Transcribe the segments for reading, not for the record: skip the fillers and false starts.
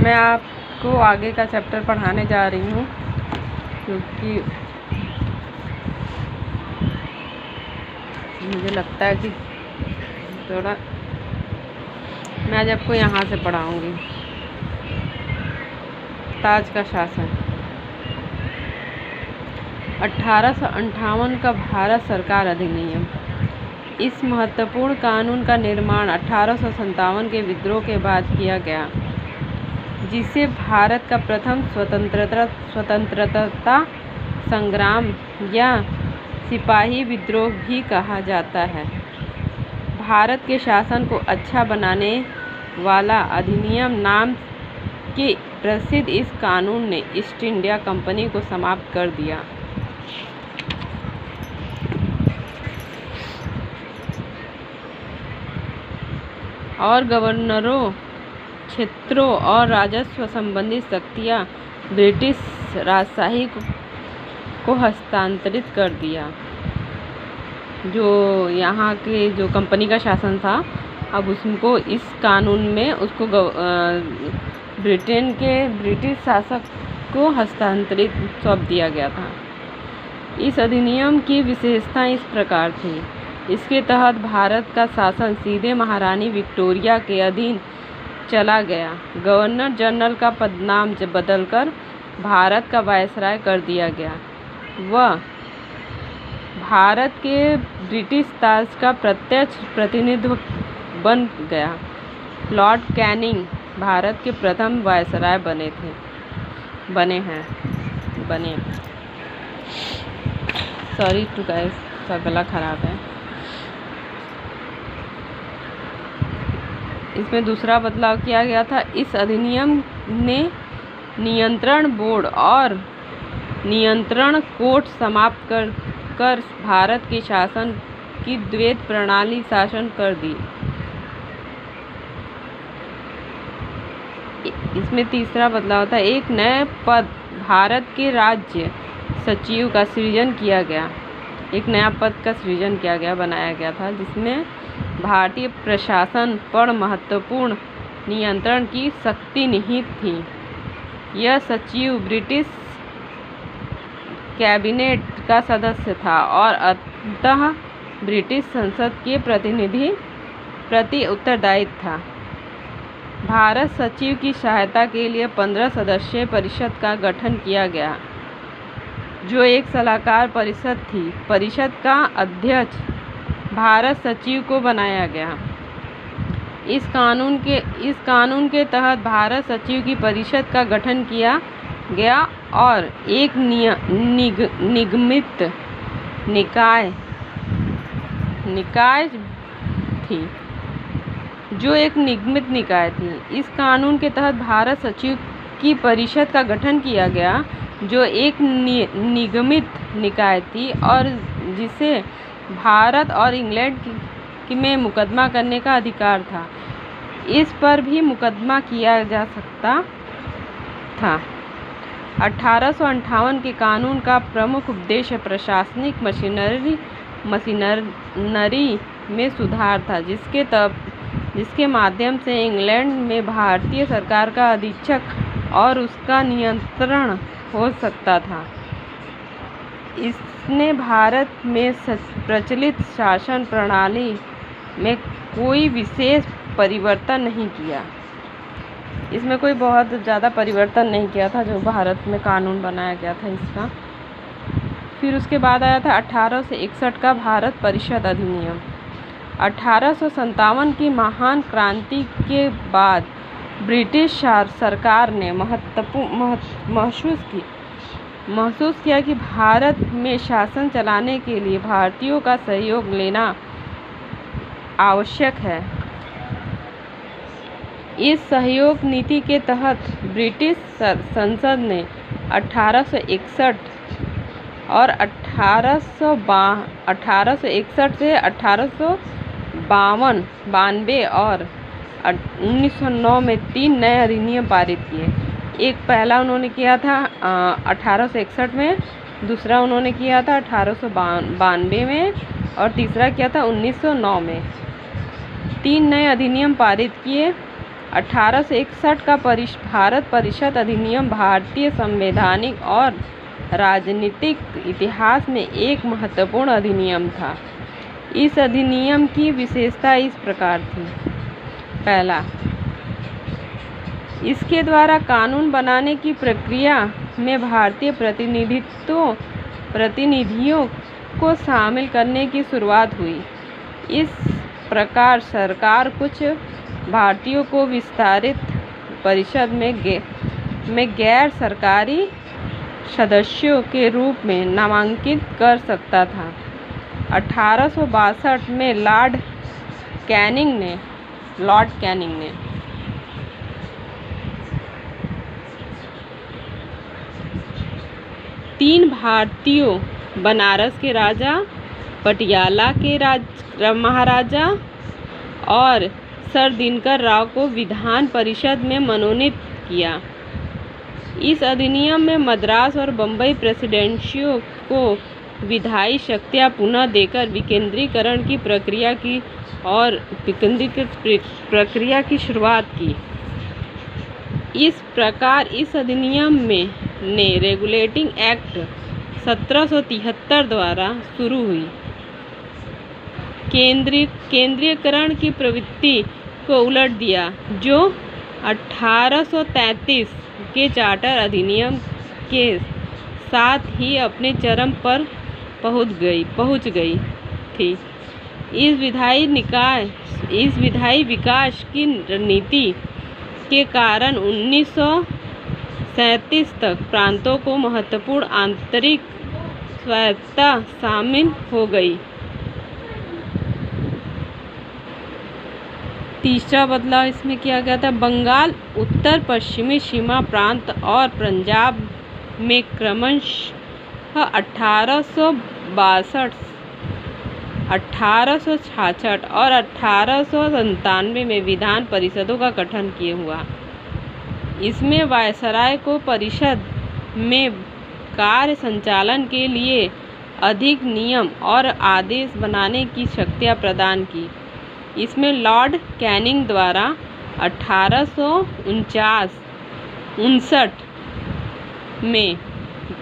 मैं आपको आगे का चैप्टर पढ़ाने जा रही हूँ, क्योंकि मुझे लगता है कि थोड़ा मैं आज आपको यहाँ से पढ़ाऊँगी। ताज का शासन 1858 का भारत सरकार अधिनियम। इस महत्वपूर्ण कानून का निर्माण 1857 के विद्रोह के बाद किया गया, जिसे भारत का प्रथम स्वतंत्रता संग्राम या सिपाही विद्रोह भी कहा जाता है। भारत के शासन को अच्छा बनाने वाला अधिनियम नाम के प्रसिद्ध इस कानून ने ईस्ट इंडिया कंपनी को समाप्त कर दिया और गवर्नरों, क्षेत्रों और राजस्व संबंधी शक्तियाँ ब्रिटिश राजशाही को हस्तांतरित कर दिया। जो यहाँ के जो कंपनी का शासन था, अब उसको इस कानून में उसको ब्रिटिश शासक को हस्तांतरित सौंप दिया गया था। इस अधिनियम की विशेषता इस प्रकार थी। इसके तहत भारत का शासन सीधे महारानी विक्टोरिया के अधीन चला गया। गवर्नर जनरल का पदनाम बदलकर भारत का वायसराय कर दिया गया। वह भारत के ब्रिटिश ताज का प्रत्यक्ष प्रतिनिधि बन गया। लॉर्ड कैनिंग भारत के प्रथम वायसराय बने। सॉरी टू गाइस, का गला खराब है। इसमें दूसरा बदलाव किया गया था। इस अधिनियम ने नियंत्रण बोर्ड और नियंत्रण कोर्ट समाप्त कर भारत के शासन की द्वैत प्रणाली शासन कर दी। इसमें तीसरा बदलाव था। एक नए पद भारत के राज्य सचिव का सृजन किया गया। एक नया पद का सृजन किया गया, बनाया गया था, जिसमें भारतीय प्रशासन पर महत्वपूर्ण नियंत्रण की शक्ति निहित थी। यह सचिव ब्रिटिश कैबिनेट का सदस्य था और अतः ब्रिटिश संसद के प्रतिनिधि प्रति उत्तरदायी था। भारत सचिव की सहायता के लिए 15 सदस्यीय परिषद का गठन किया गया, जो एक सलाहकार परिषद थी। परिषद का अध्यक्ष भारत सचिव को बनाया गया। इस कानून के तहत भारत सचिव की परिषद का गठन किया गया और एक निगमित निकाय थी, जो एक निगमित निकाय थी। इस कानून के तहत भारत सचिव की परिषद का गठन किया गया, जो एक निगमित निकाय थी और जिसे भारत और इंग्लैंड में मुकदमा करने का अधिकार था। इस पर भी मुकदमा किया जा सकता था। 1858 के कानून का प्रमुख उद्देश्य प्रशासनिक मशीनरी में सुधार था, जिसके माध्यम से इंग्लैंड में भारतीय सरकार का अधीक्षक और उसका नियंत्रण हो सकता था। इसने भारत में प्रचलित शासन प्रणाली में कोई विशेष परिवर्तन नहीं किया। इसमें कोई बहुत ज़्यादा परिवर्तन नहीं किया था, जो भारत में कानून बनाया गया था इसका। फिर उसके बाद आया था 1861 का भारत परिषद अधिनियम। 1857 की महान क्रांति के बाद ब्रिटिश सरकार ने महसूस किया कि भारत में शासन चलाने के लिए भारतीयों का सहयोग लेना आवश्यक है। इस सहयोग नीति के तहत ब्रिटिश संसद ने 1861 और 1861 से 1892 और 1909 में 3 नए अधिनियम पारित किए। एक पहला उन्होंने किया था 1861 में, दूसरा उन्होंने किया था 1892 में और तीसरा किया था 1909 में। 3 नए अधिनियम पारित किए। 1861 का भारत परिषद अधिनियम भारतीय संवैधानिक और राजनीतिक इतिहास में एक महत्वपूर्ण अधिनियम था। इस अधिनियम की विशेषता इस प्रकार थी। पहला, इसके द्वारा कानून बनाने की प्रक्रिया में भारतीय प्रतिनिधियों को शामिल करने की शुरुआत हुई। इस प्रकार सरकार कुछ भारतीयों को विस्तारित परिषद में गैर सरकारी सदस्यों के रूप में नामांकित कर सकता था। 1862 में लॉर्ड कैनिंग ने 3 भारतीयों, बनारस के राजा, पटियाला के महाराजा और सर दिनकर राव को विधान परिषद में मनोनीत किया। इस अधिनियम में मद्रास और बम्बई प्रेसिडेंसियों को विधायी शक्तियां पुनः देकर विकेंद्रीकरण की प्रक्रिया की शुरुआत की। इस प्रकार इस अधिनियम ने रेगुलेटिंग एक्ट 1773 द्वारा शुरू हुई केंद्रीयकरण की प्रवृत्ति को उलट दिया, जो 1833 के चार्टर अधिनियम के साथ ही अपने चरम पर पहुंच गई थी। इस विधायी विकास की नीति के कारण 1937 तक प्रांतों को महत्वपूर्ण आंतरिक स्वायत्तता शामिल हो गई। तीसरा बदलाव इसमें किया गया था। बंगाल, उत्तर पश्चिमी सीमा प्रांत और पंजाब में क्रमशः 1862, 1866 और 1897 में विधान परिषदों का गठन किया हुआ। इसमें वायसराय को परिषद में कार्य संचालन के लिए अधिक नियम और आदेश बनाने की शक्तियां प्रदान की। इसमें लॉर्ड कैनिंग द्वारा 1859 में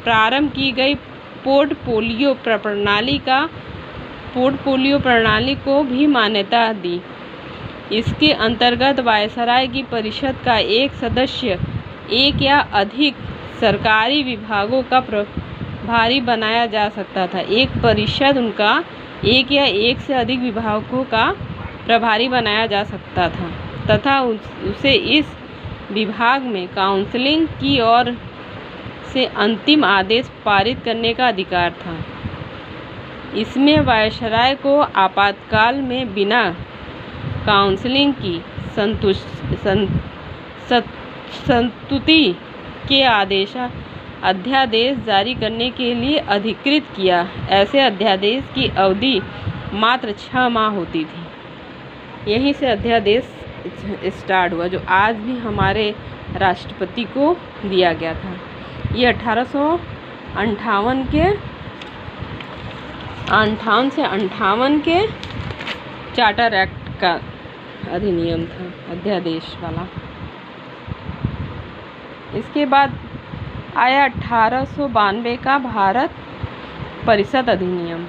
प्रारंभ की गई पोर्टफोलियो प्रणाली को भी मान्यता दी। इसके अंतर्गत वायसराय की परिषद का एक सदस्य एक या अधिक सरकारी विभागों का प्रभारी बनाया जा सकता था। एक परिषद उनका एक या एक से अधिक विभागों का प्रभारी बनाया जा सकता था तथा उसे इस विभाग में काउंसिल की ओर से अंतिम आदेश पारित करने का अधिकार था। इसमें वायसराय को आपातकाल में बिना काउंसिल की संस्तुति के अध्यादेश जारी करने के लिए अधिकृत किया। ऐसे अध्यादेश की अवधि मात्र 6 माह होती थी। यहीं से अध्यादेश स्टार्ट हुआ, जो आज भी हमारे राष्ट्रपति को दिया गया था। ये 1858 से 58 के चार्टर एक्ट का अधिनियम था, अध्यादेश वाला। इसके बाद आया 1892 का भारत परिषद अधिनियम।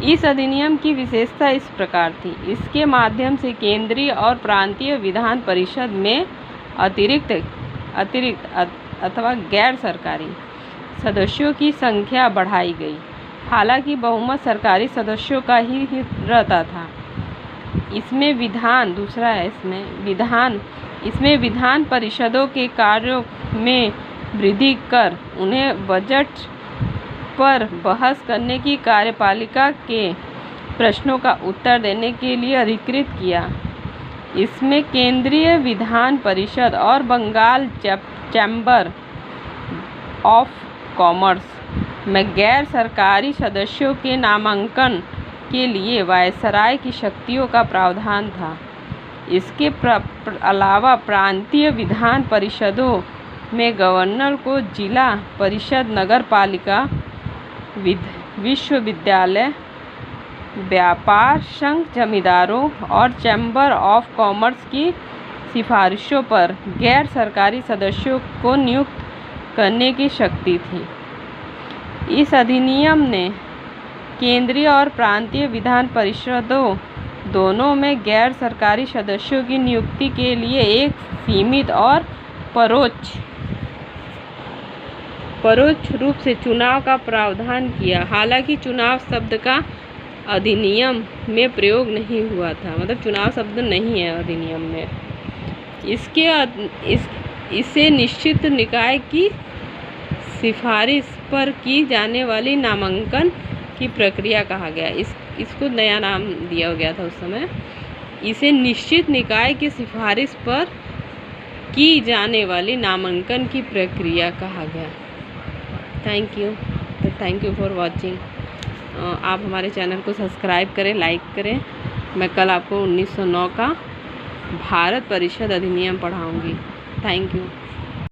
इस अधिनियम की विशेषता इस प्रकार थी। इसके माध्यम से केंद्रीय और प्रांतीय विधान परिषद में अतिरिक्त अथवा गैर सरकारी सदस्यों की संख्या बढ़ाई गई। हालांकि बहुमत सरकारी सदस्यों का ही रहता था। इसमें विधान परिषदों के कार्यों में वृद्धि कर उन्हें बजट पर बहस करने की कार्यपालिका के प्रश्नों का उत्तर देने के लिए अधिकृत किया। इसमें केंद्रीय विधान परिषद और बंगाल चैम्बर ऑफ कॉमर्स में गैर सरकारी सदस्यों के नामांकन के लिए वायसराय की शक्तियों का प्रावधान था। इसके अलावा प्रांतीय विधान परिषदों में गवर्नर को जिला परिषद, नगर पालिका, विश्वविद्यालय व्यापार संघ जमींदारों और चैम्बर ऑफ कॉमर्स की सिफारिशों पर गैर सरकारी सदस्यों को नियुक्त करने की शक्ति थी। इस अधिनियम ने केंद्रीय और प्रांतीय विधान परिषदों दोनों में गैर सरकारी सदस्यों की नियुक्ति के लिए एक सीमित और परोक्ष रूप से चुनाव का प्रावधान किया। हालांकि चुनाव शब्द का अधिनियम में प्रयोग नहीं हुआ था, मतलब चुनाव शब्द नहीं है अधिनियम में। इसे निश्चित निकाय की सिफारिश पर की जाने वाली नामांकन की प्रक्रिया कहा गया। इसको नया नाम दिया गया था उस समय। इसे निश्चित निकाय की सिफारिश पर की जाने वाली नामांकन की प्रक्रिया कहा गया। Thank you for watching. आप हमारे चैनल को सब्सक्राइब करें, लाइक करें। मैं कल आपको 1909 का भारत परिषद अधिनियम पढ़ाऊँगी। Thank you.